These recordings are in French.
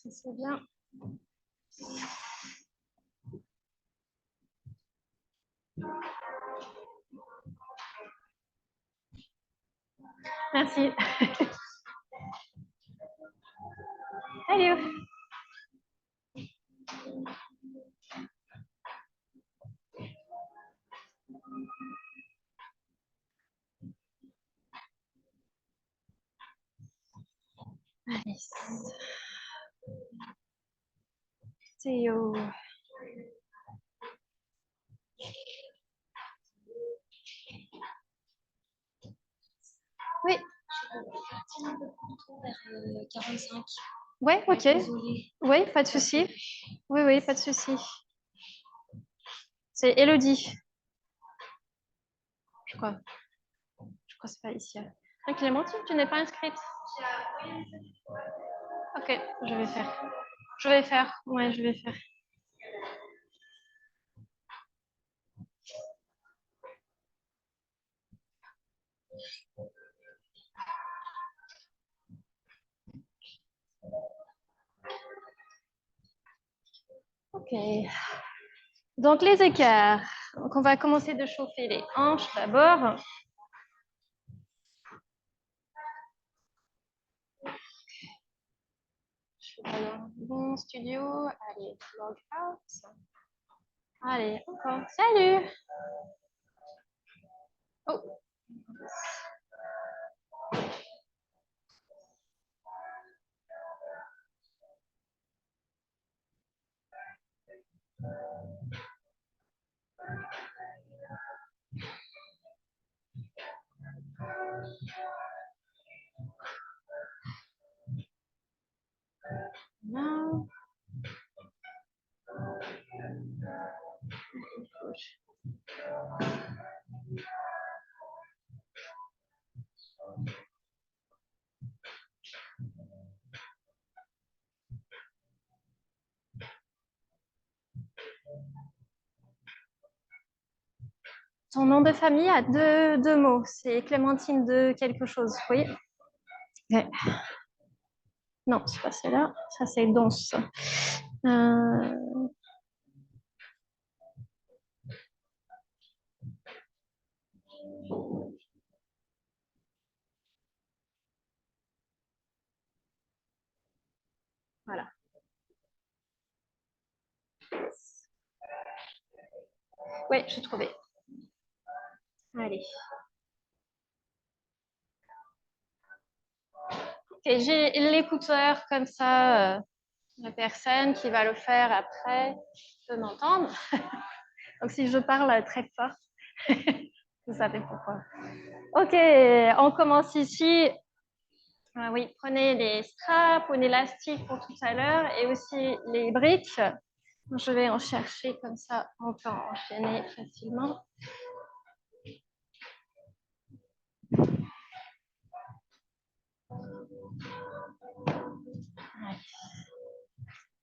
Ça, c'est bien. Merci. Salut. Allez. Théo. Oui. Vers 45. Oui, ok. Désolée. Oui, pas de souci. Oui, oui, pas de souci. C'est Elodie. Je crois. Je crois que c'est pas ici. Ah, Clémentine, tu n'es pas inscrite? Ok, je vais faire. Je vais faire. Ouais, je vais faire. Ok. Donc, les écarts. Donc, on va commencer de chauffer les hanches d'abord. Alors, bon studio. Allez, log out. Allez, encore. Salut. Oh. Là. Son nom de famille a deux mots. C'est Clémentine de quelque chose. Oui. Ouais. Non, c'est pas celle-là. Ça, c'est Donce. Voilà. Oui, j'ai trouvé. Allez. Et j'ai l'écouteur comme ça. La personne qui va le faire après peut m'entendre. Donc, si je parle très fort, vous savez pourquoi. Ok, on commence ici. Ah oui, prenez les straps, un élastique pour tout à l'heure et aussi les briques. Je vais en chercher comme ça, on peut enchaîner facilement.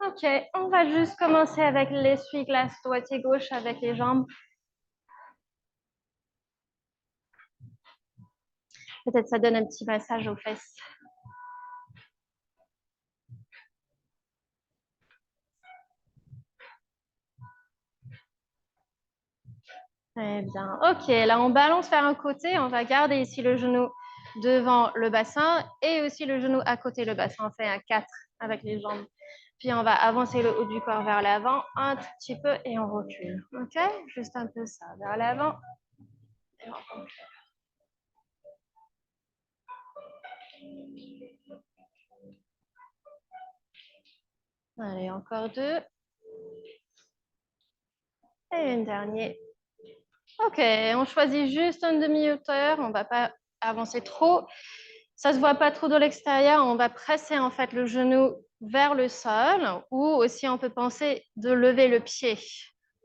Ok, on va juste commencer avec l'essuie-glace droite et gauche avec les jambes. Peut-être ça donne un petit massage aux fesses. Très bien. Ok, là on balance vers un côté, on va garder ici le genou devant le bassin et aussi le genou à côté le bassin. On fait un 4 avec les jambes. Puis on va avancer le haut du corps vers l'avant un tout petit peu et on recule. Ok, juste un peu ça, vers l'avant et on recule. Allez, encore 2. Et une dernière. Ok, on choisit juste une demi-hauteur, on ne va pas avancer trop. Ça ne se voit pas trop de l'extérieur, on va presser en fait le genou vers le sol ou aussi on peut penser de lever le pied.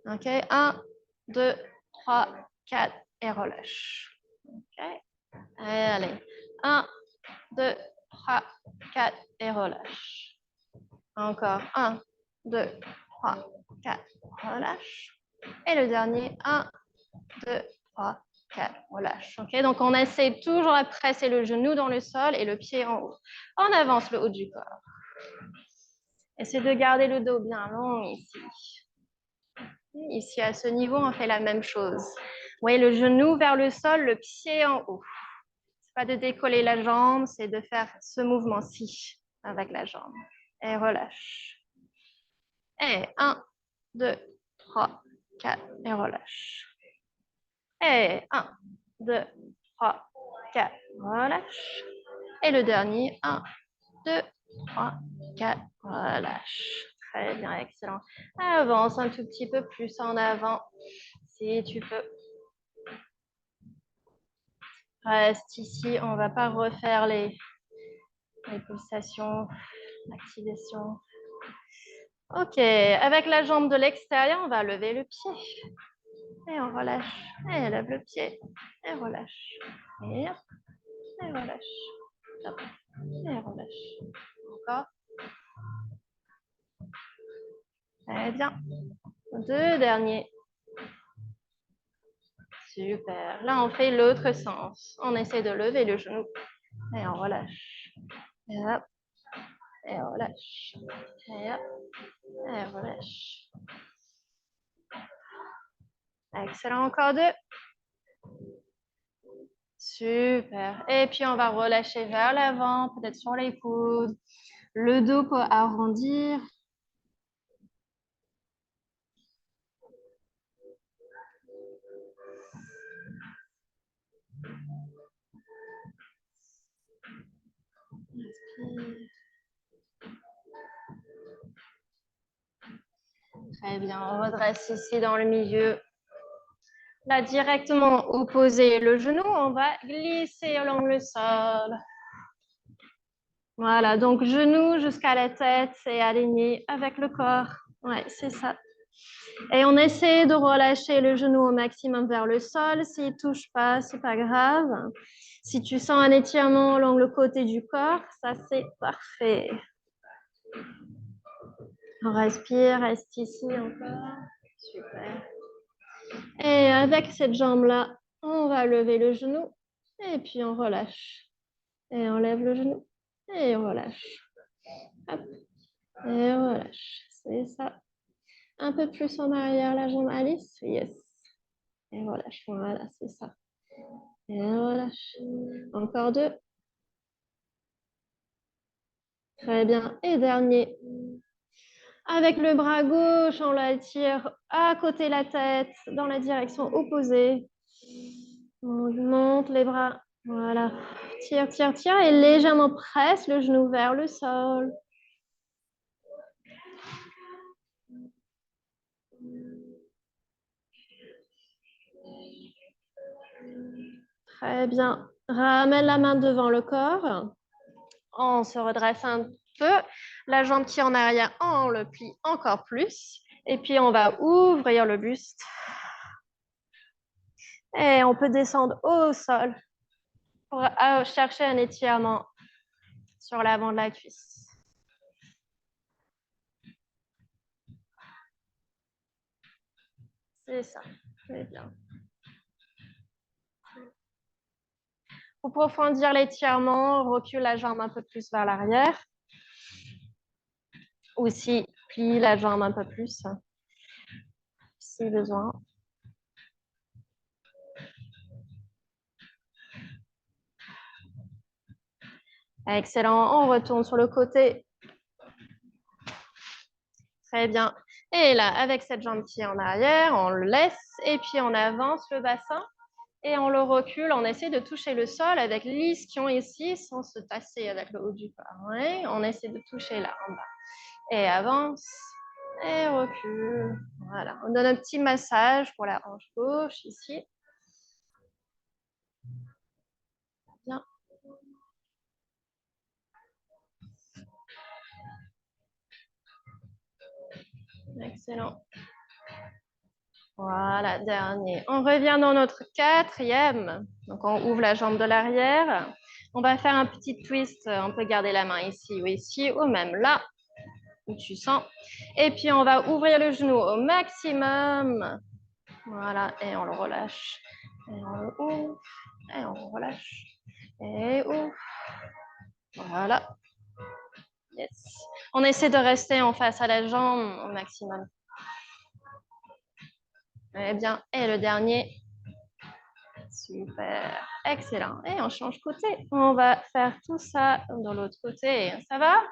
Ok, 1, 2, 3, 4 et relâche. Ok, allez, 1, 2, 3, 4 et relâche. Encore 1, 2, 3, 4, relâche. Et le dernier, 1, 2, 3, 4, relâche. Okay, donc, on essaie toujours de presser le genou dans le sol et le pied en haut. On avance le haut du corps. Essayez de garder le dos bien long ici. Ici, à ce niveau, on fait la même chose. Vous voyez, le genou vers le sol, le pied en haut. C'est pas de décoller la jambe, c'est de faire ce mouvement-ci avec la jambe. Et relâche. Et 1, 2, 3, 4, et relâche. Et 1, 2, 3, 4, relâche. Et le dernier, 1, 2, 3, 4, relâche. Très bien, excellent. Avance un tout petit peu plus en avant, si tu peux. Reste ici, on ne va pas refaire les pulsations, l'activation. Ok, avec la jambe de l'extérieur, on va lever le pied. Et on relâche. Et lève le pied. Et relâche. Et hop. Et relâche. Hop. Et relâche. Encore. Très bien. Deux derniers. Super. Là, on fait l'autre sens. On essaie de lever le genou. Et on relâche. Et hop. Et on relâche. Et hop. Et on relâche. Excellent. Encore deux. Super. Et puis, on va relâcher vers l'avant, peut-être sur les coudes. Le dos pour arrondir. Très bien, on redresse ici dans le milieu. Là, directement opposé le genou, on va glisser along le sol. Voilà, donc genou jusqu'à la tête, c'est aligné avec le corps. Ouais, c'est ça. Et on essaie de relâcher le genou au maximum vers le sol. S'il ne touche pas, c'est pas grave. Si tu sens un étirement along le côté du corps, ça c'est parfait. On respire, reste ici encore. Super. Et avec cette jambe-là, on va lever le genou et puis on relâche. Et on lève le genou et on relâche. Hop. Et on relâche. C'est ça. Un peu plus en arrière, la jambe Alice. Yes. Et relâche. Voilà, c'est ça. Et on relâche. Encore deux. Très bien. Et dernier. Avec le bras gauche, on l'attire à côté de la tête, dans la direction opposée. On monte les bras. Voilà. Tire, tire, tire et légèrement presse le genou vers le sol. Très bien. Ramène la main devant le corps. On se redresse un peu. La jambe qui est en arrière, on le plie encore plus. Et puis, on va ouvrir le buste. Et on peut descendre au sol pour chercher un étirement sur l'avant de la cuisse. C'est ça. C'est bien. Pour profondir l'étirement, on recule la jambe un peu plus vers l'arrière. Aussi, plie la jambe un peu plus, si besoin. Excellent. On retourne sur le côté. Très bien. Et là, avec cette jambe qui est en arrière, on le laisse et puis on avance le bassin et on le recule. On essaie de toucher le sol avec l'ischio ici sans se tasser avec le haut du corps. Ouais, on essaie de toucher là en bas. Et avance et recule. Voilà. On donne un petit massage pour la hanche gauche ici. Bien. Excellent. Voilà, dernier. On revient dans notre quatrième. Donc, on ouvre la jambe de l'arrière. On va faire un petit twist. On peut garder la main ici ou ici, ou même là, où tu sens. Et puis, on va ouvrir le genou au maximum. Voilà, et on le relâche. Et on le ouvre. Et on relâche. Et ouvre. Voilà. Yes. On essaie de rester en face à la jambe au maximum. Eh bien, et le dernier. Super, excellent. Et on change côté. On va faire tout ça de l'autre côté. Ça va?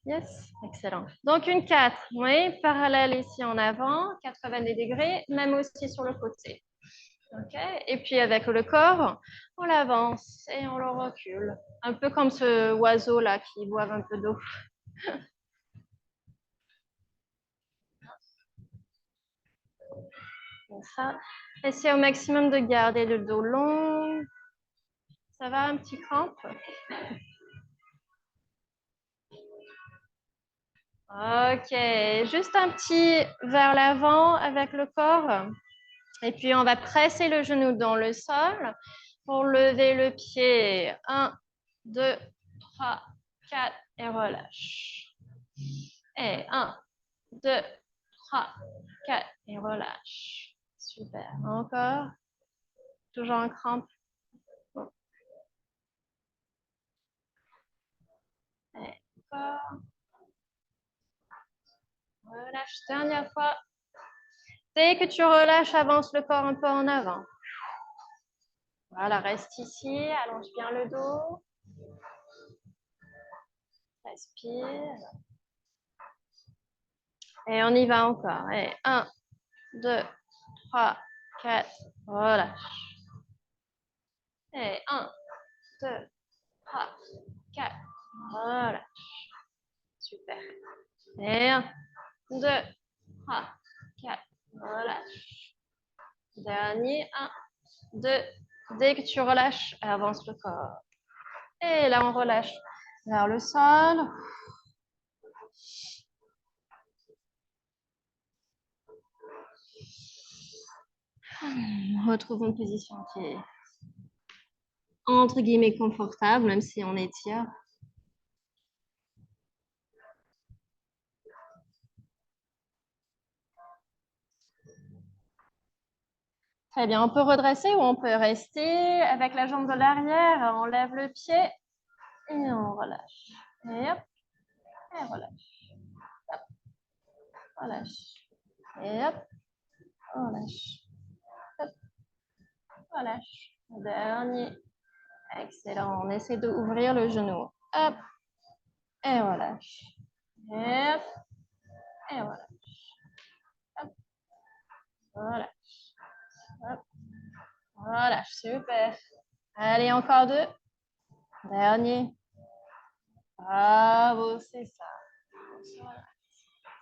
Yes, excellent. Donc une 4, oui, parallèle ici en avant, 90 degrés, même aussi sur le côté. OK. Et puis avec le corps, on l'avance et on le recule. Un peu comme ce oiseau-là qui boive un peu d'eau. Comme ça. Essayez au maximum de garder le dos long. Ça va, un petit crampe? OK. Juste un petit vers l'avant avec le corps. Et puis, on va presser le genou dans le sol pour lever le pied. 1, 2, 3, 4 et relâche. Et 1, 2, 3, 4 et relâche. Super. Encore. Toujours en crampe. Bon. Et encore. Relâche. Dernière fois. Dès que tu relâches, avance le corps un peu en avant. Voilà, reste ici. Allonge bien le dos. Respire. Et on y va encore. Et 1, 2, 3, 4, relâche. Et 1, 2, 3, 4, relâche. Super. Et 1, 2, 3, 4, relâche. Dernier, 1, 2. Dès que tu relâches, avance le corps. Et là, on relâche vers le sol. Retrouve une position qui est entre guillemets confortable, même si on étire. Très bien, on peut redresser ou on peut rester avec la jambe de l'arrière. On lève le pied et on relâche. Et hop, et relâche. Hop, relâche. Et hop, relâche. Hop, relâche. Dernier. Excellent. On essaie d'ouvrir le genou. Hop, et relâche. Et hop, et relâche. Hop, relâche. Hop, relâche. Super. Allez, encore deux. Dernier. Bravo, c'est ça.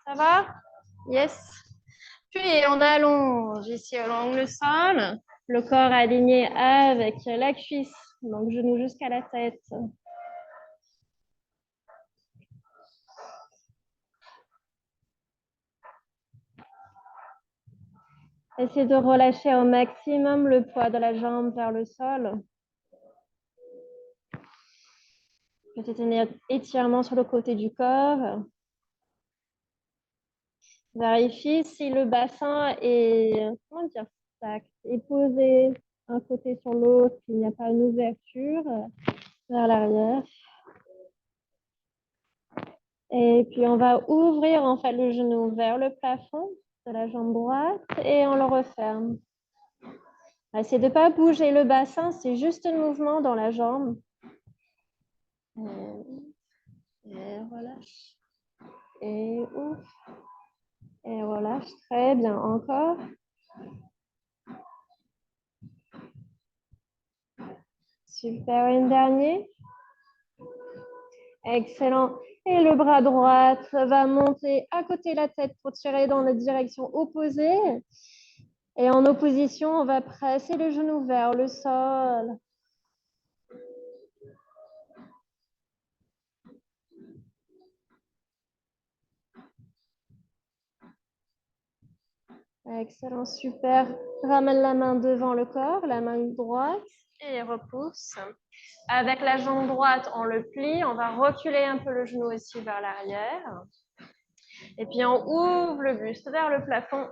Ça va? Yes. Puis on allonge ici along le sol, le corps aligné avec la cuisse, donc genou jusqu'à la tête. Essayez de relâcher au maximum le poids de la jambe vers le sol. Petit étirement sur le côté du corps. Vérifiez si le bassin est, comment dire, est posé un côté sur l'autre, qu'il n'y a pas une ouverture vers l'arrière. Et puis, on va ouvrir en fait le genou vers le plafond de la jambe droite et on le referme. Essayez de ne pas bouger le bassin, c'est juste un mouvement dans la jambe. Et relâche. Et ouvre. Et relâche. Très bien. Encore. Super. Une dernière. Excellent. Et le bras droit va monter à côté de la tête pour tirer dans la direction opposée. Et en opposition, on va presser le genou vers le sol. Excellent, super. Ramène la main devant le corps, la main droite et repousse. Avec la jambe droite, on le plie. On va reculer un peu le genou aussi vers l'arrière. Et puis, on ouvre le buste vers le plafond.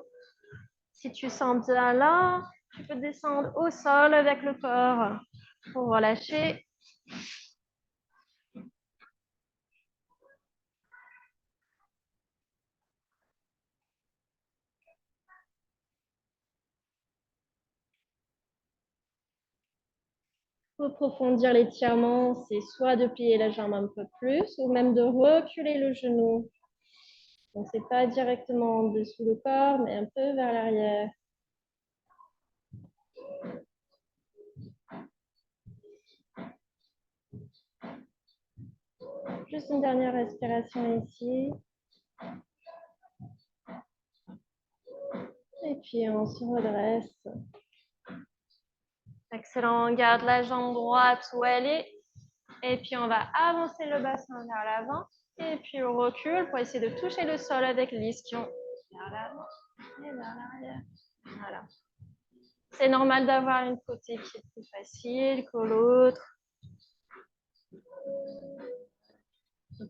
Si tu sens bien là, tu peux descendre au sol avec le corps pour relâcher. approfondir l'étirement, c'est soit de plier la jambe un peu plus ou même de reculer le genou. Donc, c'est pas directement en dessous du corps, mais un peu vers l'arrière. Juste une dernière respiration ici. Et puis, on se redresse. Excellent. On garde la jambe droite où elle est. Et puis, on va avancer le bassin vers l'avant. Et puis, on recule pour essayer de toucher le sol avec l'ischio. Vers l'avant et vers l'arrière. Voilà. C'est normal d'avoir une côté qui est plus facile que l'autre.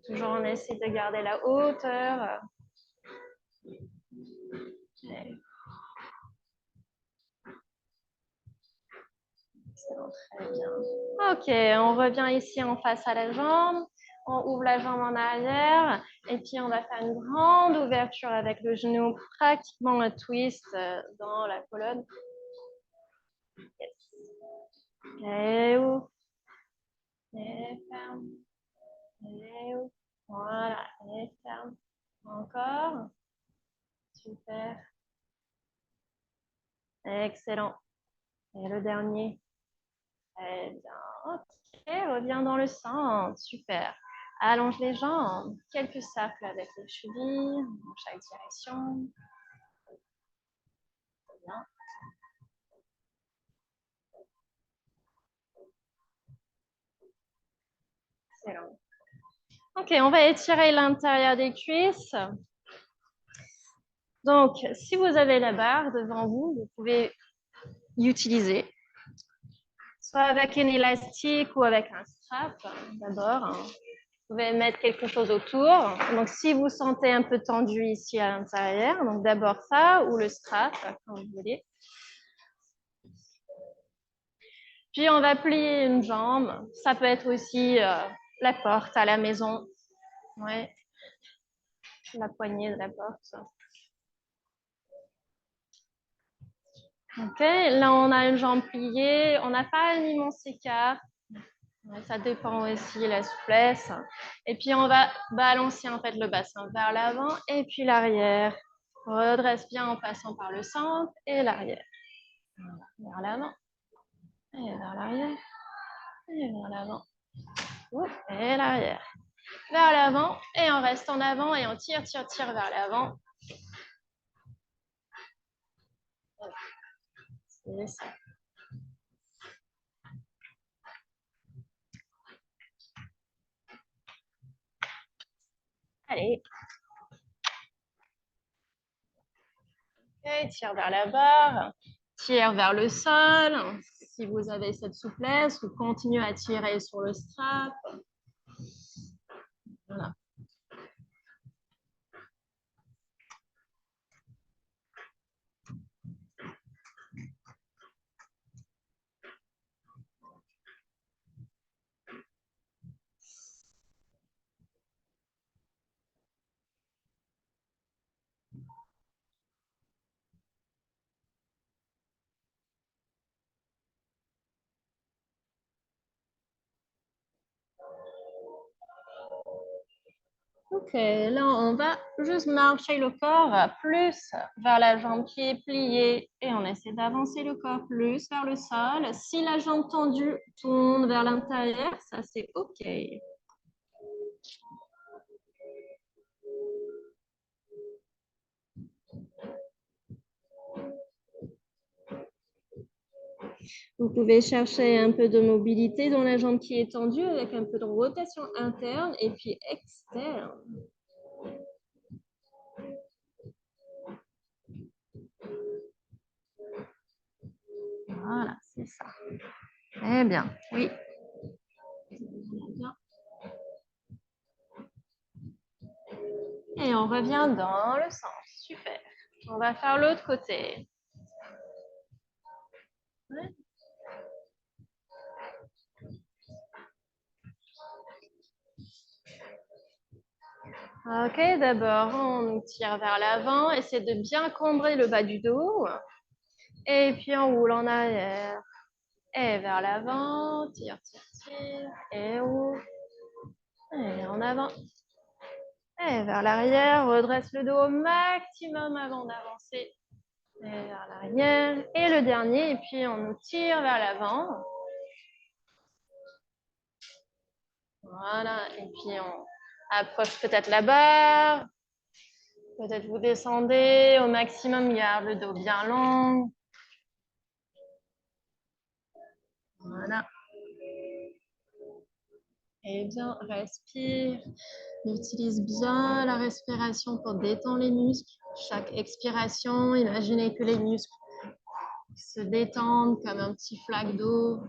Toujours, on essaie de garder la hauteur. Excellent, très bien. Ok, on revient ici en face à la jambe. On ouvre la jambe en arrière et puis on va faire une grande ouverture avec le genou, pratiquement un twist dans la colonne. Yes. Et ouvre. Et ferme. Et ouvre. Voilà, et ferme. Encore. Super. Excellent. Et le dernier. Très bien. Ok, reviens dans le centre. Super. Allonge les jambes. Quelques cercles avec les chevilles dans chaque direction. Très bien. Excellent. Ok, on va étirer l'intérieur des cuisses. Donc, si vous avez la barre devant vous, vous pouvez l'utiliser, soit avec un élastique ou avec un strap d'abord. Vous pouvez mettre quelque chose autour. Donc, si vous sentez un peu tendu ici à l'intérieur, donc d'abord ça ou le strap, comme vous voulez. Puis, on va plier une jambe. Ça peut être aussi la porte à la maison. Ouais. La poignée de la porte. Ok, là on a une jambe pliée, on n'a pas un immense écart. Ça dépend aussi de la souplesse. Et puis on va balancer en fait le bassin vers l'avant et puis l'arrière. Redresse bien en passant par le centre et l'arrière. Vers l'avant et vers l'arrière et vers l'avant. Et l'arrière. Vers l'avant et on reste en avant et on tire, tire, tire vers l'avant. C'est ça. Allez. Okay, tire vers la barre, tire vers le sol. Si vous avez cette souplesse, vous continuez à tirer sur le strap. Voilà. Ok, là on va juste marcher le corps plus vers la jambe qui est pliée et on essaie d'avancer le corps plus vers le sol. Si la jambe tendue tourne vers l'intérieur, ça c'est ok. Vous pouvez chercher un peu de mobilité dans la jambe qui est tendue avec un peu de rotation interne et puis externe. Voilà, c'est ça. Très bien, oui. Et on revient dans le centre. Super. On va faire l'autre côté. Ouais. Ok, d'abord, on nous tire vers l'avant. Essaie de bien cambrer le bas du dos. Et puis, on roule en arrière. Et vers l'avant, tire, tire, tire. Et haut. Et en avant. Et vers l'arrière, redresse le dos au maximum avant d'avancer. Et vers l'arrière. Et le dernier, et puis on nous tire vers l'avant. Voilà, et puis on approche peut-être la barre. Peut-être vous descendez au maximum, garde le dos bien long. Voilà. Et bien, respire. Utilise bien la respiration pour détendre les muscles. Chaque expiration, imaginez que les muscles se détendent comme un petit flaque d'eau.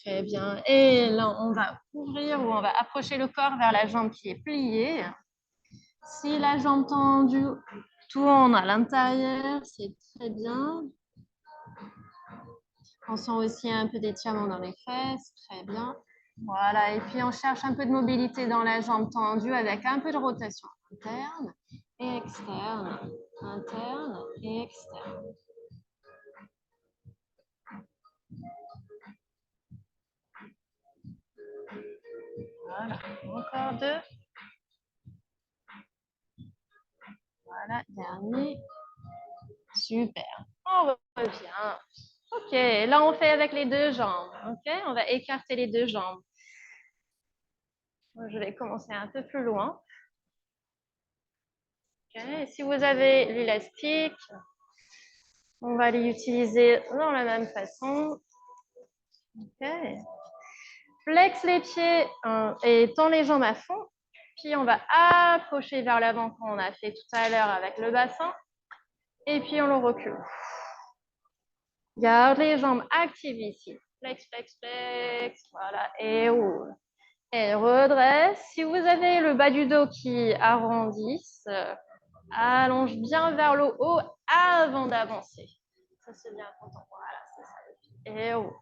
Très bien. Et là, on va ouvrir ou on va approcher le corps vers la jambe qui est pliée. Si la jambe tendue tourne à l'intérieur, c'est très bien. On sent aussi un peu d'étirement dans les fesses. Très bien. Voilà. Et puis, on cherche un peu de mobilité dans la jambe tendue avec un peu de rotation interne et externe. Interne et externe. Voilà. Encore deux. Voilà. Dernier. Super. On revient. Ok. Là, on fait avec les deux jambes. Ok. On va écarter les deux jambes. Je vais commencer un peu plus loin. Okay. Si vous avez l'élastique, on va l'utiliser dans la même façon. Okay. Flex les pieds et tend les jambes à fond. Puis on va approcher vers l'avant comme on a fait tout à l'heure avec le bassin. Et puis on le recule. Garde les jambes actives ici. Flex, flex, flex. Voilà. Et roule. Et redresse. Si vous avez le bas du dos qui arrondisse, allonge bien vers le haut avant d'avancer. Ça, c'est bien important. Voilà, c'est ça. Et haut.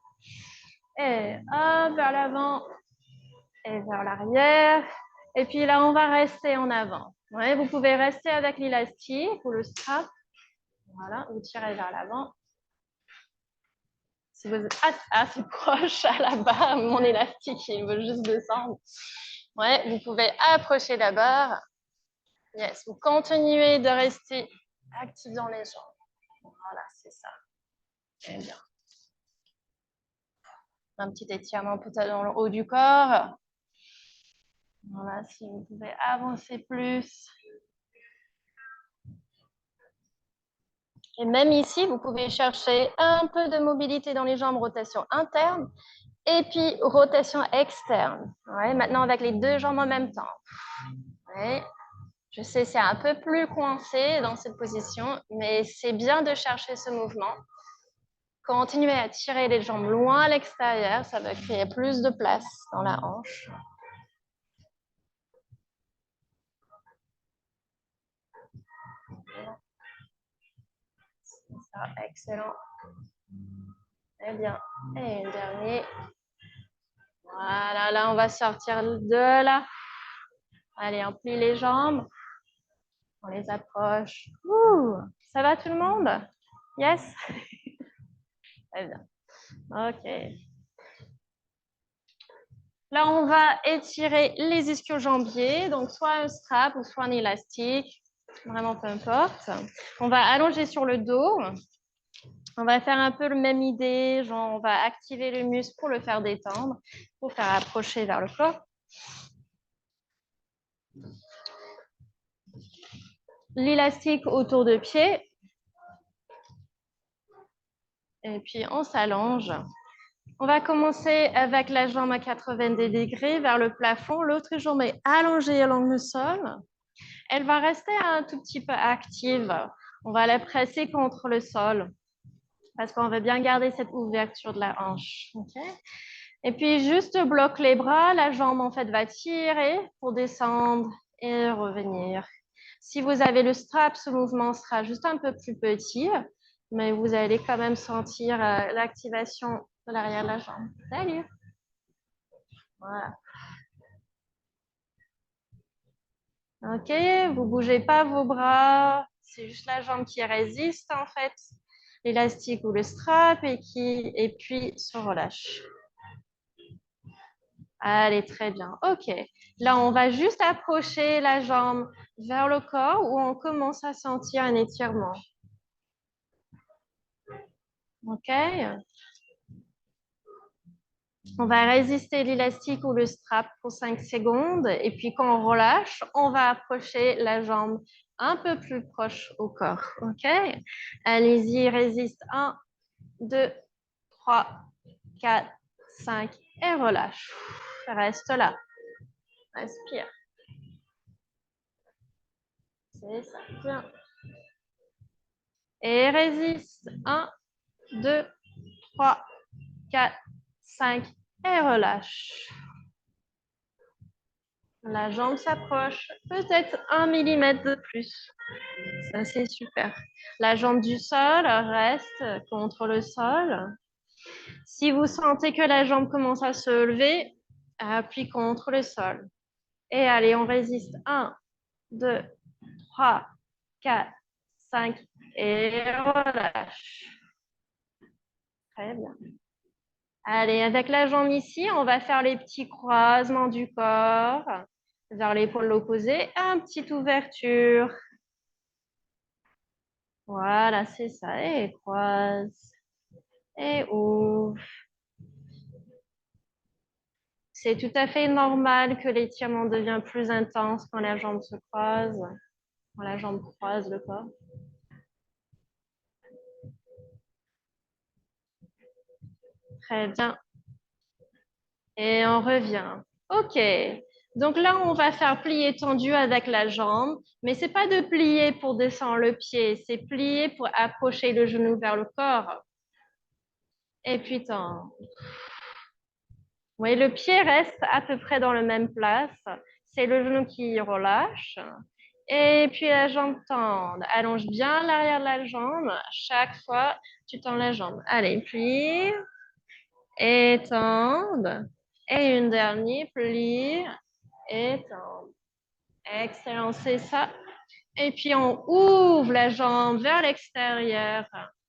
Et hop, vers l'avant. Et vers l'arrière. Et puis là, on va rester en avant. Ouais, vous pouvez rester avec l'élastique ou le strap. Voilà, vous tirez vers l'avant. Si vous êtes assez proche à la barre, mon élastique, il veut juste descendre. Ouais, vous pouvez approcher la barre. Yes, vous continuez de rester actif dans les jambes. Voilà, c'est ça. Très bien. Un petit étirement peut-être dans le haut du corps. Voilà, si vous pouvez avancer plus. Et même ici, vous pouvez chercher un peu de mobilité dans les jambes, rotation interne, et puis rotation externe. Ouais, maintenant, avec les deux jambes en même temps. Ouais. Je sais, c'est un peu plus coincé dans cette position, mais c'est bien de chercher ce mouvement. Continuez à tirer les jambes loin à l'extérieur, ça va créer plus de place dans la hanche. Ça, excellent. Très bien. Et le dernier. Voilà, là, on va sortir de là. Allez, on plie les jambes. On les approche. Ouh, ça va tout le monde? Yes? Très bien. OK. Là, on va étirer les ischio-jambiers, donc soit un strap ou soit un élastique, vraiment peu importe. On va allonger sur le dos. On va faire un peu la même idée, genre on va activer le muscle pour le faire détendre, pour faire approcher vers le corps. L'élastique autour de pied. Et puis on s'allonge. On va commencer avec la jambe à 90 degrés vers le plafond. L'autre jambe est allongée along le sol. Elle va rester un tout petit peu active. On va la presser contre le sol parce qu'on veut bien garder cette ouverture de la hanche. Okay. Et puis, juste bloque les bras. La jambe, en fait, va tirer pour descendre et revenir. Si vous avez le strap, ce mouvement sera juste un peu plus petit, mais vous allez quand même sentir l'activation de l'arrière de la jambe. Salut! Voilà. Ok, vous bougez pas vos bras, c'est juste la jambe qui résiste en fait, l'élastique ou le strap et puis se relâche. Allez, très bien. Ok, là on va juste approcher la jambe vers le corps où on commence à sentir un étirement. Ok, on va résister l'élastique ou le strap pour 5 secondes et puis quand on relâche, on va approcher la jambe un peu plus proche au corps. Ok, allez-y, résiste. 1, 2, 3, 4, 5 et relâche. Reste là. Respire. C'est ça. Bien. Et résiste. 1, 2, 3, 4, 5 et relâche. La jambe s'approche, peut-être 1 millimètre de plus. Ça, c'est super. La jambe du sol reste contre le sol. Si vous sentez que la jambe commence à se lever, appuie contre le sol. Et allez, on résiste. 1, 2, 3, 4, 5 et relâche. Très bien. Allez, avec la jambe ici, on va faire les petits croisements du corps vers l'épaule opposée. Un petite ouverture. Voilà, c'est ça. Et croise. Et ouvre. C'est tout à fait normal que l'étirement devient plus intense quand la jambe se croise, quand la jambe croise le corps. Très bien. Et on revient. OK. Donc là, on va faire plier tendu avec la jambe, mais c'est pas de plier pour descendre le pied, c'est plier pour approcher le genou vers le corps. Et puis tendre. Oui, le pied reste à peu près dans la même place. C'est le genou qui relâche. Et puis la jambe tende. Allonge bien l'arrière de la jambe. Chaque fois, tu tends la jambe. Allez, plie. Et tende. Et une dernière, plie. Et tendre. Excellent, c'est ça. Et puis on ouvre la jambe vers l'extérieur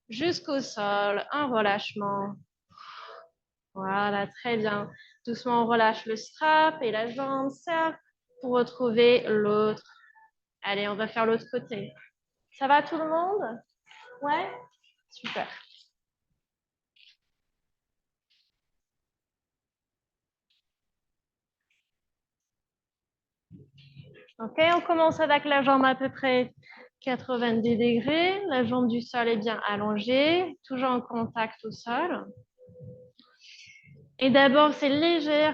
jusqu'au sol. Un relâchement. Voilà, très bien. Doucement, on relâche le strap et la jambe serre pour retrouver l'autre. Allez, on va faire l'autre côté. Ça va tout le monde? Ouais? Super. Ok, on commence avec la jambe à peu près 90 degrés. La jambe du sol est bien allongée, toujours en contact au sol. Et d'abord, c'est léger,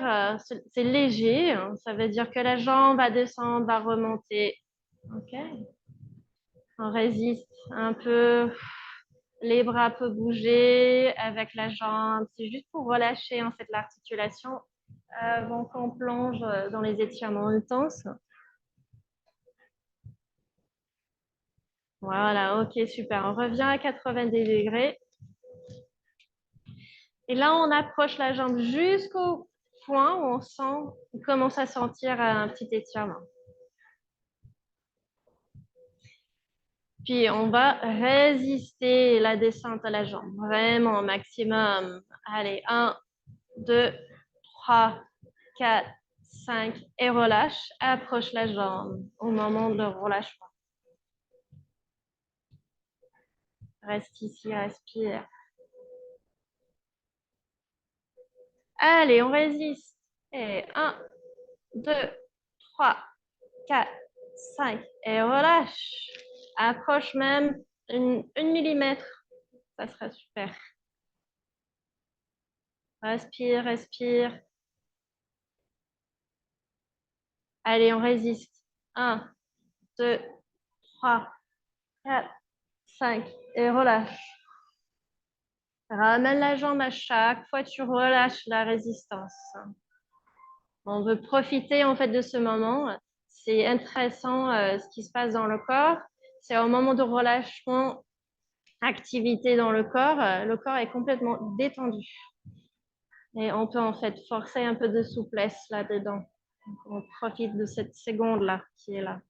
c'est léger, hein. Ça veut dire que la jambe va descendre, va remonter. Ok? On résiste un peu. Les bras peuvent bouger avec la jambe. C'est juste pour relâcher en fait l'articulation avant qu'on plonge dans les étirements intenses. Voilà, ok, super. On revient à 90 degrés. Et là, on approche la jambe jusqu'au point où on commence à sentir un petit étirement. Puis, on va résister la descente à la jambe, vraiment au maximum. Allez, 1, 2, 3, 4, 5 et relâche. Approche la jambe au moment de relâchement. Reste ici, respire. Allez, on résiste. Et 1, 2, 3, 4, 5 et relâche. Approche même une millimètre. Ça sera super. Respire, respire. Allez, on résiste. 1, 2, 3, 4, 5 et relâche. Ramène la jambe à chaque fois tu relâches la résistance. On veut profiter en fait de ce moment. C'est intéressant ce qui se passe dans le corps. C'est au moment de relâchement, activité dans le corps est complètement détendu. Et on peut en fait forcer un peu de souplesse là-dedans. Donc, on profite de cette seconde-là qui est là.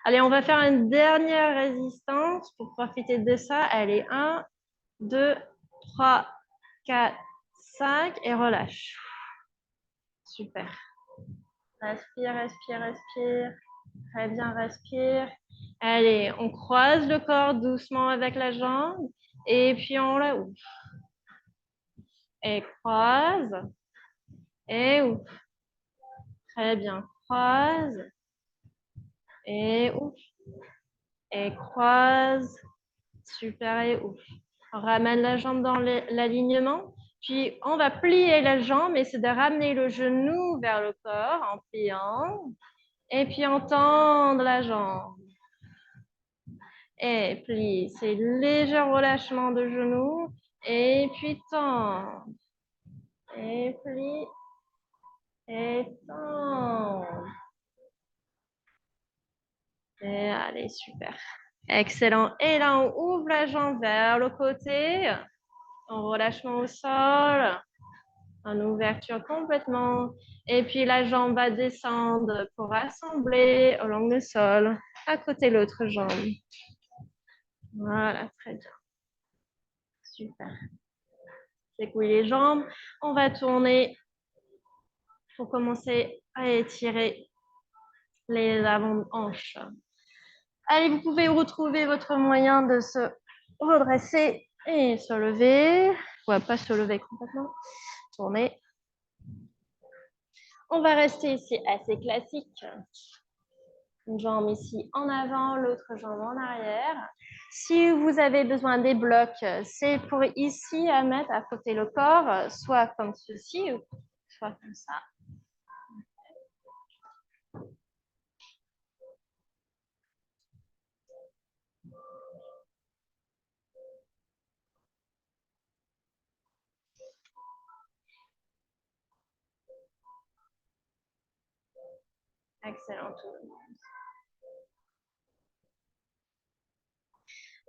Allez, on va faire une dernière résistance pour profiter de ça. Allez, 1, 2, 3, 4, 5 et relâche. Super. Respire, respire, respire. Très bien, respire. Allez, on croise le corps doucement avec la jambe et puis on la ouvre. Et croise et ouvre. Très bien. Croise et ouvre. Et croise. Super et ouvre. On ramène la jambe dans l'alignement. Puis on va plier la jambe et c'est de ramener le genou vers le corps en pliant. Et puis on tend la jambe. Et plie. C'est léger relâchement de genou. Et puis tend. Et plie. Et tend. Et allez, super. Excellent. Et là, on ouvre la jambe vers le côté. En relâchement au sol. En ouverture complètement. Et puis la jambe va descendre pour assembler au long du sol. À côté de l'autre jambe. Voilà, très bien. Super. Secouer les jambes. On va tourner pour commencer à étirer les avant-hanches. Allez, vous pouvez retrouver votre moyen de se redresser et se lever. On ne va pas se lever complètement. Tourner. On va rester ici assez classique. Une jambe ici en avant, l'autre jambe en arrière. Si vous avez besoin des blocs, c'est pour ici à mettre à côté le corps, soit comme ceci, soit comme ça. Excellent.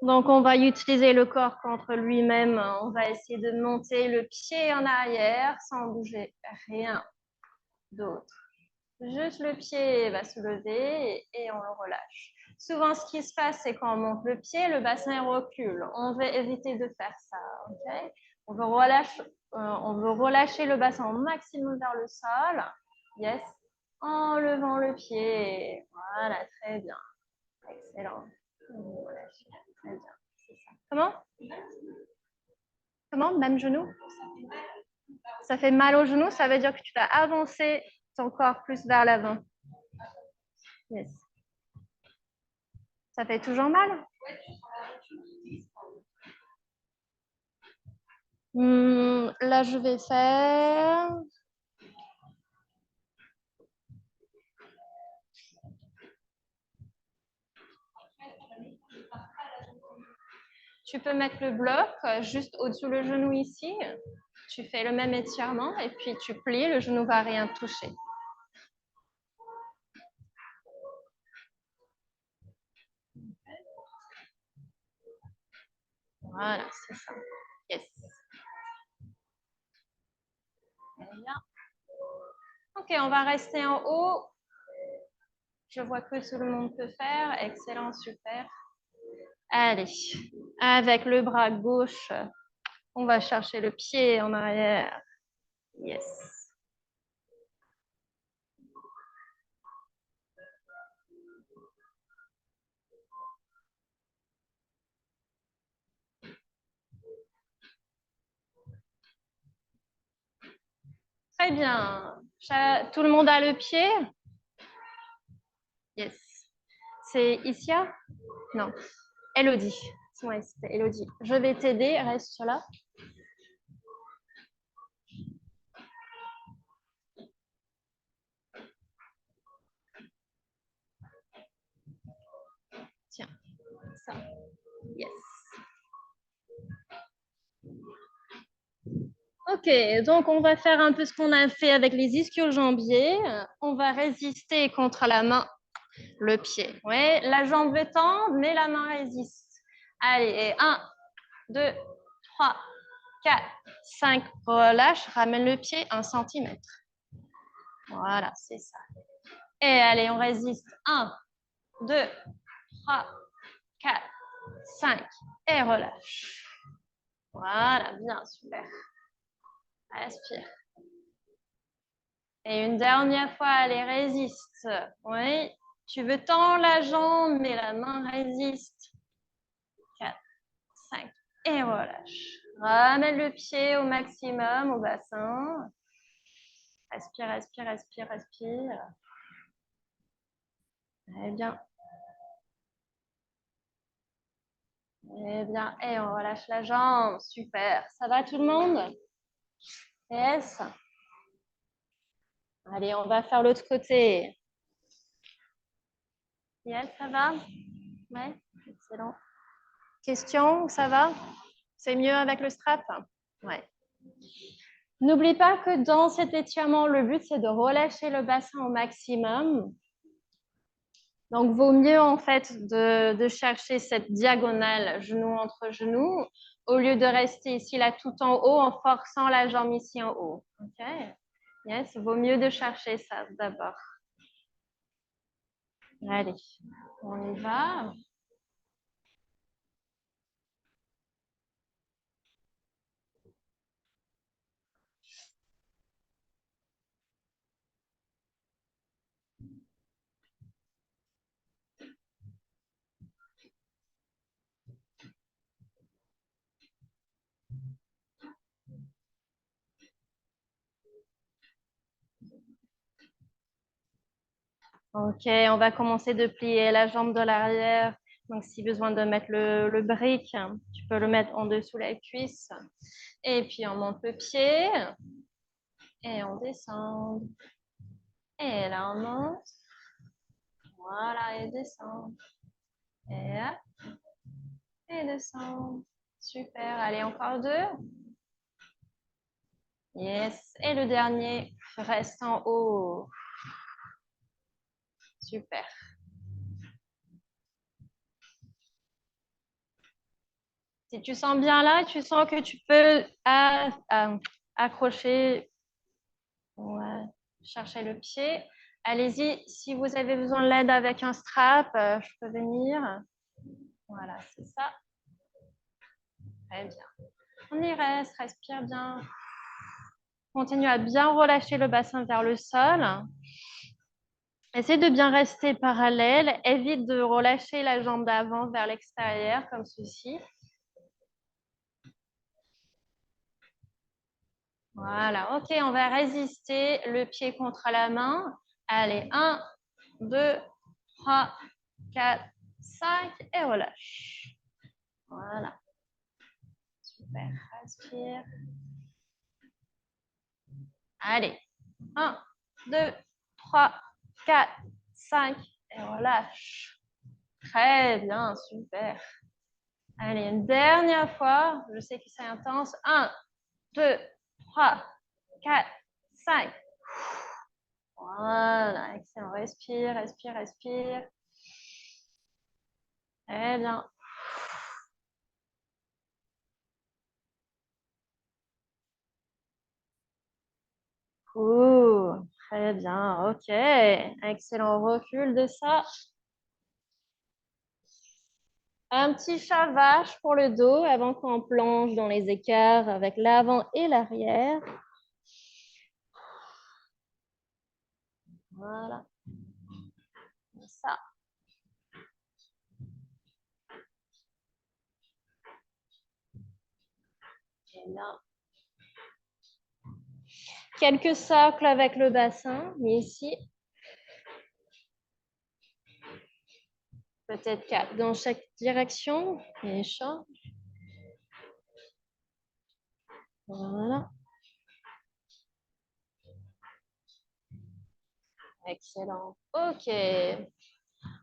Donc, on va utiliser le corps contre lui-même. On va essayer de monter le pied en arrière sans bouger rien d'autre. Juste le pied va se lever et on le relâche. Souvent, ce qui se passe, c'est quand on monte le pied, le bassin recule. On veut éviter de faire ça. Okay? On veut relâcher le bassin au maximum vers le sol. Yes. En levant le pied. Voilà, très bien. Excellent. Relâche. Très bien. C'est ça. Comment? Comment? Même genou? Ça fait mal au genou, ça veut dire que tu vas avancer ton corps plus vers l'avant. Yes. Ça fait toujours mal? Là, je vais faire... Tu peux mettre le bloc juste au-dessus le genou ici. Tu fais le même étirement et puis tu plies, le genou ne va rien toucher. Voilà, c'est ça. Yes. Bien. Ok, on va rester en haut. Je vois que tout le monde peut faire. Excellent, super. Allez, avec le bras gauche, on va chercher le pied en arrière. Yes. Très bien. Tout le monde a le pied? Yes. C'est Isia? Non. Elodie. Ouais, c'était Elodie. Je vais t'aider. Reste là. Tiens. Ça. Yes. Ok, donc on va faire un peu ce qu'on a fait avec les ischio-jambiers. On va résister contre la main, le pied. Ouais, la jambe est tendre, mais la main résiste. Allez, 1, 2, 3, 4, 5. Relâche, ramène le pied 1 cm. Voilà, c'est ça. Et allez, on résiste. 1, 2, 3, 4, 5. Et relâche. Voilà, bien, super. Respire. Et une dernière fois, allez, résiste. Oui, tu veux tendre la jambe, mais la main résiste. 4, 5. Et relâche. Ramène le pied au maximum, au bassin. Respire, respire, respire, respire. Très bien. Très bien. Et on relâche la jambe. Super. Ça va tout le monde? Yes. Allez, on va faire l'autre côté. Yes, ça va? Ouais, excellent. Question, ça va? C'est mieux avec le strap? Ouais. N'oublie pas que dans cet étirement, le but, c'est de relâcher le bassin au maximum. Donc, vaut mieux en fait de chercher cette diagonale genou entre genoux au lieu de rester ici là tout en haut en forçant la jambe ici en haut. Ok? Yes, vaut mieux de chercher ça d'abord. Allez, on y va. Ok, on va commencer de plier la jambe de l'arrière. Donc, si besoin de mettre le brick, tu peux le mettre en dessous la cuisse. Et puis, on monte le pied. Et on descend. Et là, on monte. Voilà, et descend. Et hop, et descend. Super. Allez, encore deux. Yes. Et le dernier reste en haut. Super. Si tu sens bien là, tu sens que tu peux accrocher, ouais, chercher le pied. Allez-y, si vous avez besoin de l'aide avec un strap, je peux venir. Voilà, c'est ça. Très bien. On y reste, respire bien. Continue à bien relâcher le bassin vers le sol. Essaie de bien rester parallèle. Évite de relâcher la jambe d'avant vers l'extérieur, comme ceci. Voilà, ok, on va résister le pied contre la main. Allez, 1, 2, 3, 4, 5 et relâche. Voilà. Super, respire. Allez, 1, 2, 3, 4, 5 et relâche. Très bien, super. Allez, une dernière fois. Je sais que c'est intense. 1, 2, 3, 4, 5. Voilà, excellent. Respire, respire, respire. Très bien. Cool. Très bien. OK. Excellent. Recul de ça. Un petit chat vache pour le dos avant qu'on plonge dans les écarts avec l'avant et l'arrière. Voilà. Ça. Très bien. Quelques cercles avec le bassin, mais ici. Peut-être 4 dans chaque direction. Et chat. Voilà. Excellent. OK.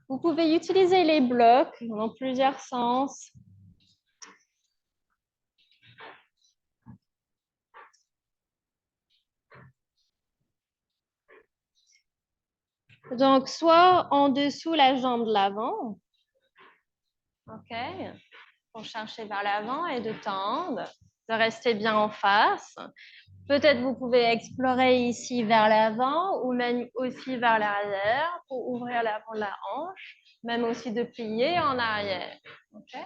Vous pouvez utiliser les blocs dans plusieurs sens. Donc, soit en dessous la jambe de l'avant. OK. Pour chercher vers l'avant et de tendre, de rester bien en face. Peut-être vous pouvez explorer ici vers l'avant ou même aussi vers l'arrière pour ouvrir l'avant de la hanche, même aussi de plier en arrière. Okay.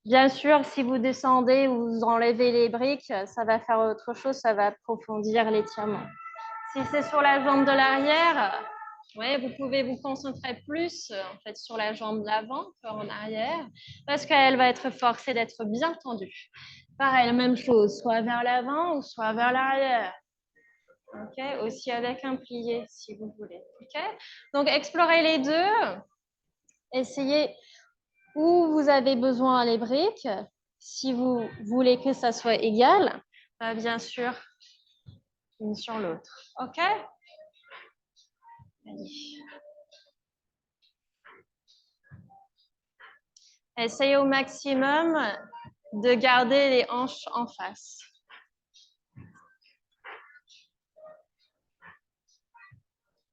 Bien sûr, si vous descendez ou vous enlevez les briques, ça va faire autre chose, ça va approfondir l'étirement. Si c'est sur la jambe de l'arrière, ouais, vous pouvez vous concentrer plus en fait sur la jambe d'avant qu'en arrière, parce qu'elle va être forcée d'être bien tendue. Pareil, même chose, soit vers l'avant ou soit vers l'arrière. Okay. Aussi avec un plié, si vous voulez. Okay. Donc, explorez les deux. Essayez où vous avez besoin les briques. Si vous voulez que ça soit égal, bien sûr, une sur l'autre. OK. Allez. Essayez au maximum de garder les hanches en face.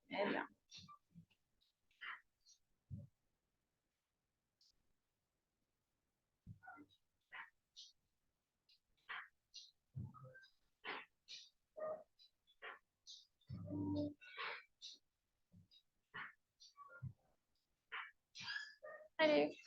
Très bien. Allez.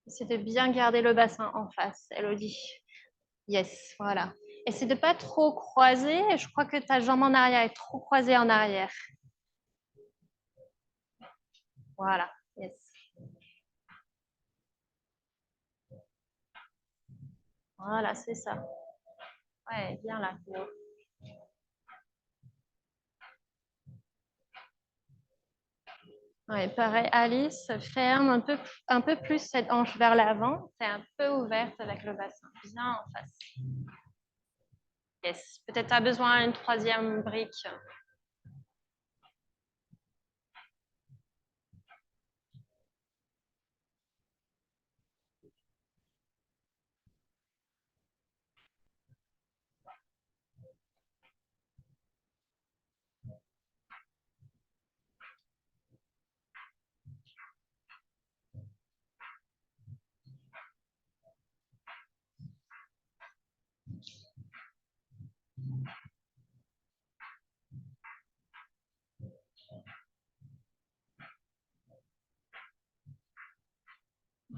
C'est de bien garder le bassin en face, Elodie. Yes, voilà. Et c'est de ne pas trop croiser. Je crois que ta jambe en arrière est trop croisée en arrière. Voilà. Yes. Voilà, c'est ça. Ouais, bien là. Ouais, pareil, Alice, ferme un peu plus cette hanche vers l'avant. C'est un peu ouverte avec le bassin. Bien en face. Yes. Peut-être tu as besoin d'une troisième brique.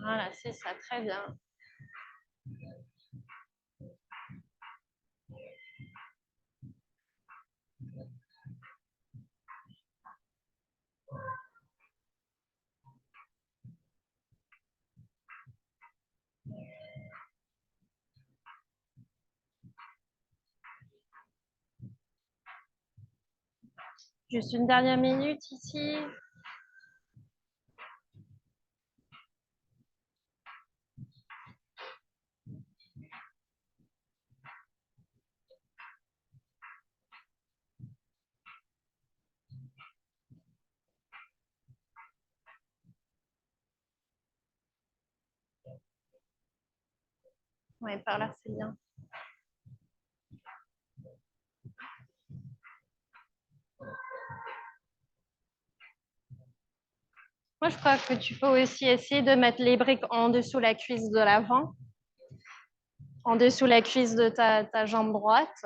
Voilà, c'est ça. Très bien. Juste une dernière minute ici. Oui, par là, c'est bien. Moi, je crois que tu peux aussi essayer de mettre les briques en dessous la cuisse de l'avant, en dessous la cuisse de ta jambe droite.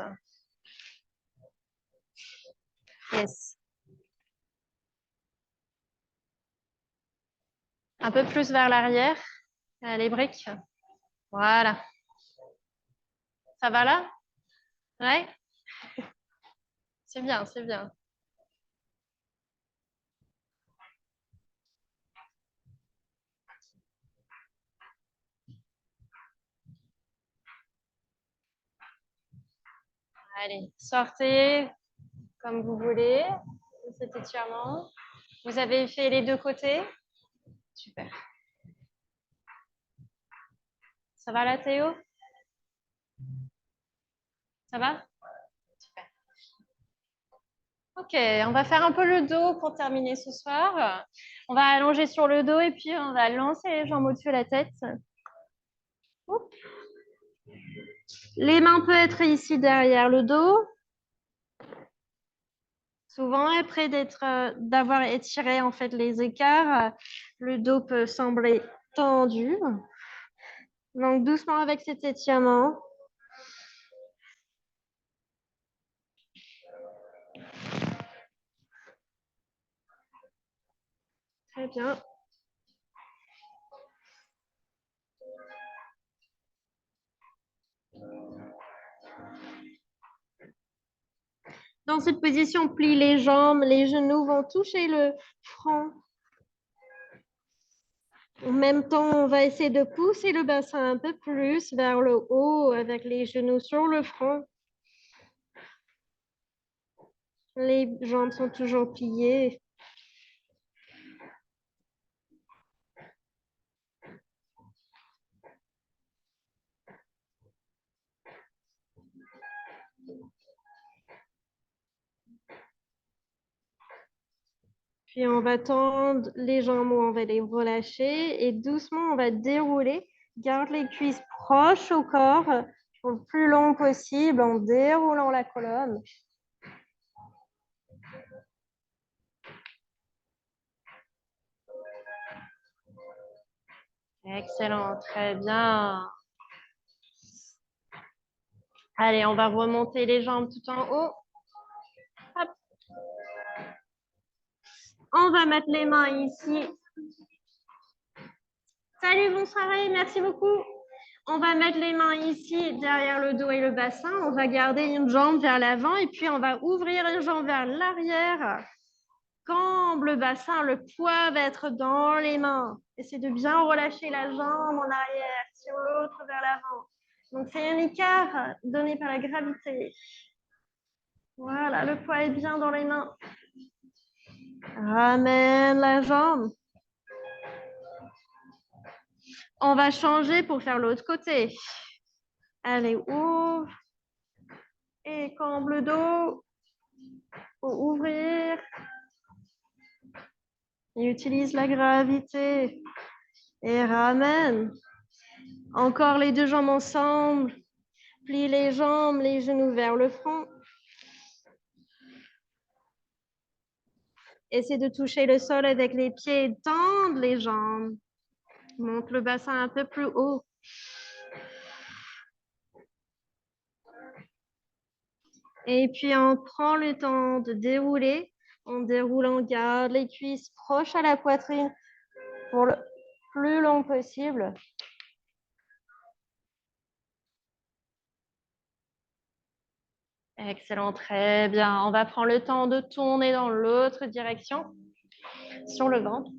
Yes. Un peu plus vers l'arrière, les briques. Voilà. Ça va là? Ouais, c'est bien, c'est bien. Allez, sortez comme vous voulez de cet étirement. Vous avez fait les deux côtés? Super. Ça va là, Théo? Ça va? Super. Ok, on va faire un peu le dos pour terminer ce soir. On va allonger sur le dos et puis on va lancer les jambes au-dessus de la tête. Oups. Les mains peuvent être ici derrière le dos. Souvent, après d'avoir étiré en fait les écarts, le dos peut sembler tendu. Donc doucement avec cet étirement. Très bien. Dans cette position, plie les jambes, les genoux vont toucher le front. En même temps, on va essayer de pousser le bassin un peu plus vers le haut avec les genoux sur le front. Les jambes sont toujours pliées. Puis on va tendre les jambes, on va les relâcher et doucement on va dérouler. Garde les cuisses proches au corps, le plus long possible en déroulant la colonne. Excellent, très bien. Allez, on va remonter les jambes tout en haut. Hop. On va mettre les mains ici. Salut, bonne soirée, merci beaucoup. On va mettre les mains ici derrière le dos et le bassin. On va garder une jambe vers l'avant et puis on va ouvrir une jambe vers l'arrière. Cambre le bassin, le poids va être dans les mains. Essayez de bien relâcher la jambe en arrière, sur l'autre vers l'avant. Donc c'est un écart donné par la gravité. Voilà, le poids est bien dans les mains. Ramène la jambe. On va changer pour faire l'autre côté. Allez, ouvre. Et cambre le dos. Pour ouvrir. Et utilise la gravité. Et ramène. Encore les deux jambes ensemble. Plie les jambes, les genoux vers le front. Essaie de toucher le sol avec les pieds et tendre les jambes. Monte le bassin un peu plus haut. Et puis, on prend le temps de dérouler. En déroulant, garde les cuisses proches à la poitrine pour le plus long possible. Excellent, très bien. On va prendre le temps de tourner dans l'autre direction sur le ventre.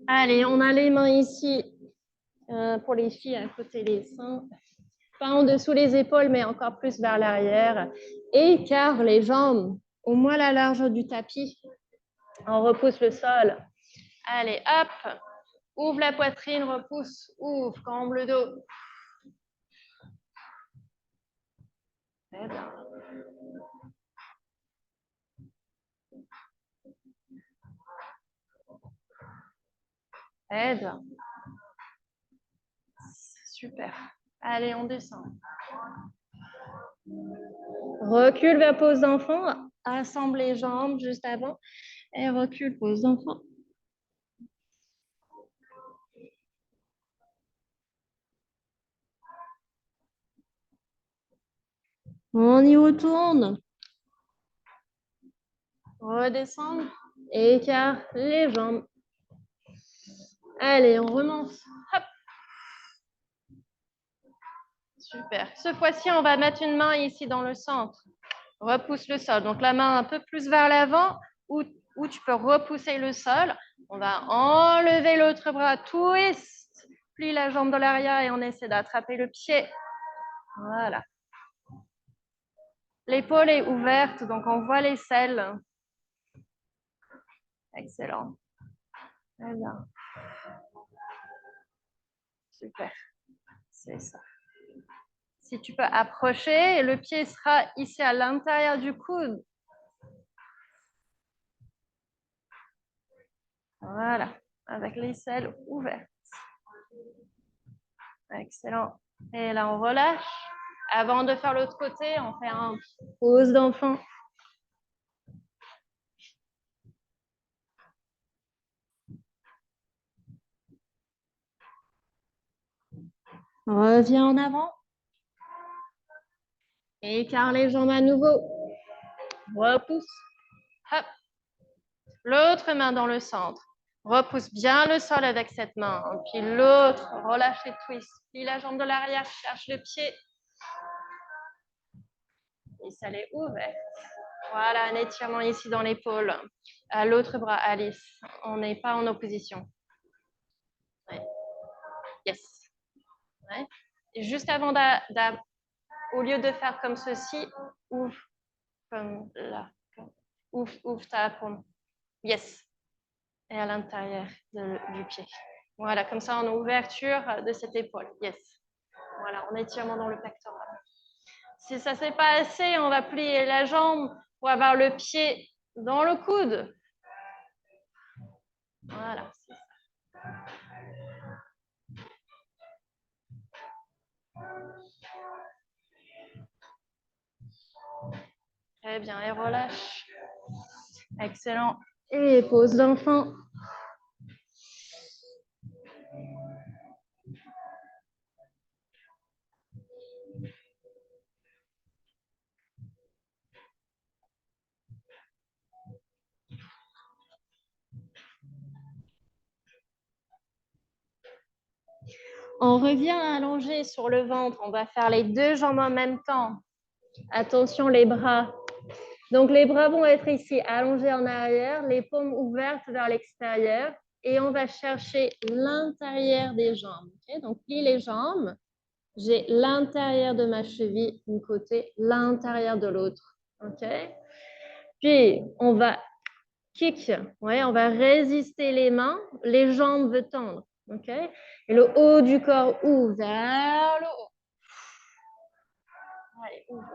Allez, on a les mains ici pour les filles à côté des seins. Pas en dessous les épaules, mais encore plus vers l'arrière. Écarte les jambes au moins la largeur du tapis. On repousse le sol. Allez, hop. Ouvre la poitrine, repousse, ouvre, cambre le dos. Très bien. Aide. Super. Allez, on descend. Recule vers pose d'enfant. Assemble les jambes juste avant. Et recule, pose d'enfant. On y retourne. Redescendre. Écarte les jambes. Allez, on remonte. Hop. Super. Ce fois-ci, on va mettre une main ici dans le centre. Repousse le sol. Donc, la main un peu plus vers l'avant où tu peux repousser le sol. On va enlever l'autre bras. Twist. plie la jambe de l'arrière et on essaie d'attraper le pied. Voilà. L'épaule est ouverte, donc on voit les selles. Excellent. Très bien. Super. C'est ça. Si tu peux approcher, le pied sera ici à l'intérieur du coude. Voilà, avec les selles ouvertes. Excellent. Et là, on relâche. Avant de faire l'autre côté, on fait un pose d'enfant. Reviens en avant. Écarte les jambes à nouveau. Repousse. Hop. L'autre main dans le centre. Repousse bien le sol avec cette main. Puis l'autre, relâche les twists. Plie la jambe de l'arrière, cherche le pied. Et ça l'est ouvert. Voilà, un étirement ici dans l'épaule. À l'autre bras, Alice. On n'est pas en opposition. Ouais. Yes. Ouais. Et juste avant, au lieu de faire comme ceci, ouvre comme là. Ouvre ta paume. Yes. Et à l'intérieur du pied. Voilà, comme ça, on a ouverture de cette épaule. Yes. Voilà, on étirement dans le pectoral. Si ça ne s'est pas assez, on va plier la jambe pour avoir le pied dans le coude. Voilà, c'est ça. Très bien, et relâche. Excellent. Et pose d'enfant. On revient allongé sur le ventre. On va faire les deux jambes en même temps. Attention, les bras. Donc, les bras vont être ici allongés en arrière, les paumes ouvertes vers l'extérieur. Et on va chercher l'intérieur des jambes. Okay? Donc, plie les jambes. J'ai l'intérieur de ma cheville d'un côté, l'intérieur de l'autre. Okay? Puis, on va kick. Ouais, on va résister les mains. Les jambes veulent tendre. Okay? Et le haut du corps ouvre vers le haut. Allez, ouvre.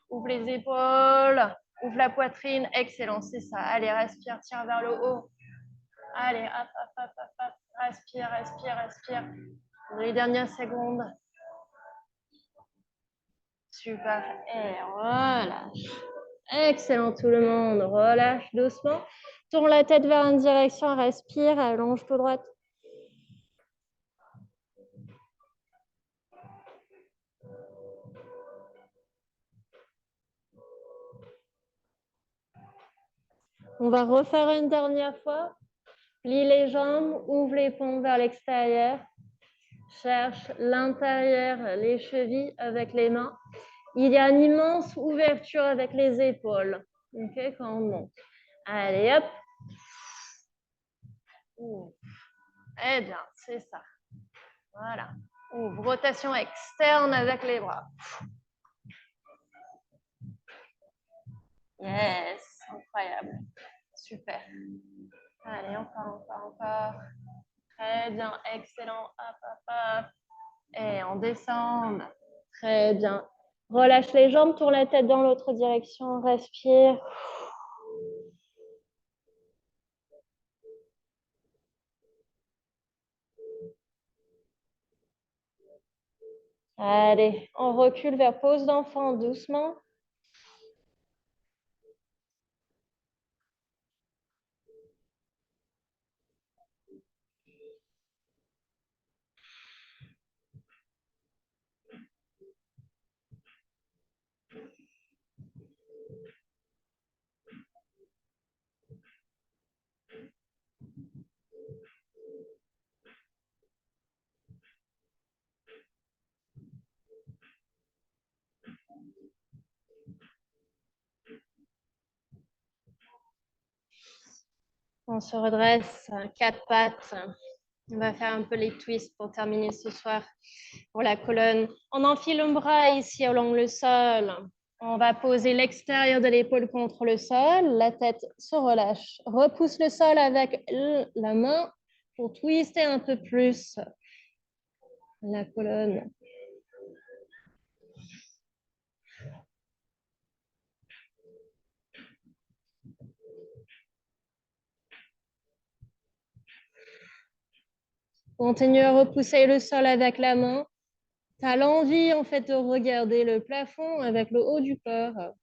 Ouvre les épaules, ouvre la poitrine. Excellent, c'est ça. Allez, respire, tire vers le haut. Allez, hop. Respire. Dans les dernières secondes. Super. Et relâche. Excellent, tout le monde. Relâche doucement. Tourne la tête vers une direction. Respire. Allonge tout droite. On va refaire une dernière fois. Plie les jambes, ouvre les paumes vers l'extérieur. Cherche l'intérieur, les chevilles avec les mains. Il y a une immense ouverture avec les épaules. Okay, quand on monte. Allez, hop. Ouvre. Eh bien, c'est ça. Voilà. Ouvre. Rotation externe avec les bras. Yes. Incroyable. Super. Allez, encore. Très bien. Excellent. Hop. Et on descend. Très bien. Relâche les jambes, tourne la tête dans l'autre direction. Respire. Allez, on recule vers pose d'enfant doucement. On se redresse, quatre pattes. On va faire un peu les twists pour terminer ce soir pour la colonne. On enfile un bras ici along le sol. On va poser l'extérieur de l'épaule contre le sol. La tête se relâche. Repousse le sol avec la main pour twister un peu plus la colonne. Continue à repousser le sol avec la main. Tu as l'envie en fait de regarder le plafond avec le haut du corps.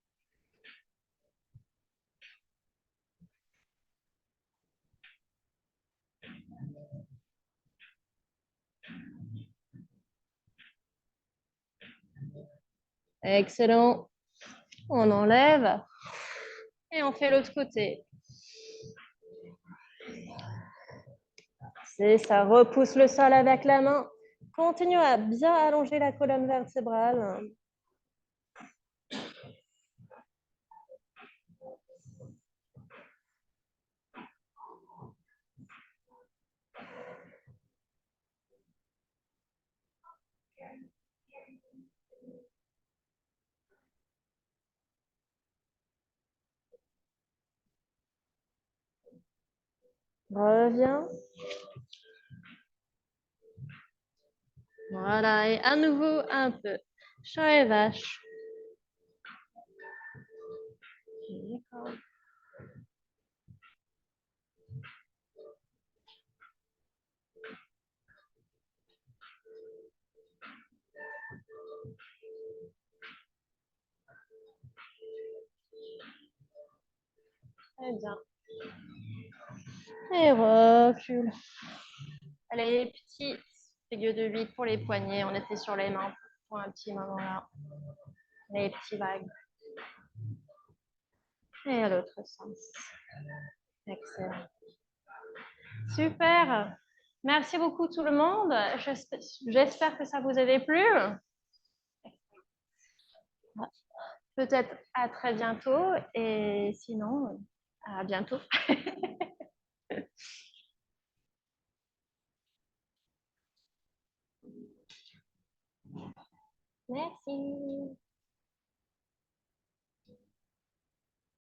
Excellent. On enlève et on fait l'autre côté. C'est ça, repousse le sol avec la main. Continue à bien allonger la colonne vertébrale. Reviens. Voilà, et à nouveau un peu. Chat et vache. D'accord. Très bien. Et recule. Allez, petit figure de 8 pour les poignets. On était sur les mains pour un petit moment là. Les petits vagues. Et à l'autre sens. Excellent. Super. Merci beaucoup tout le monde. J'espère que ça vous avait plu. Peut-être à très bientôt et sinon, à bientôt. Merci.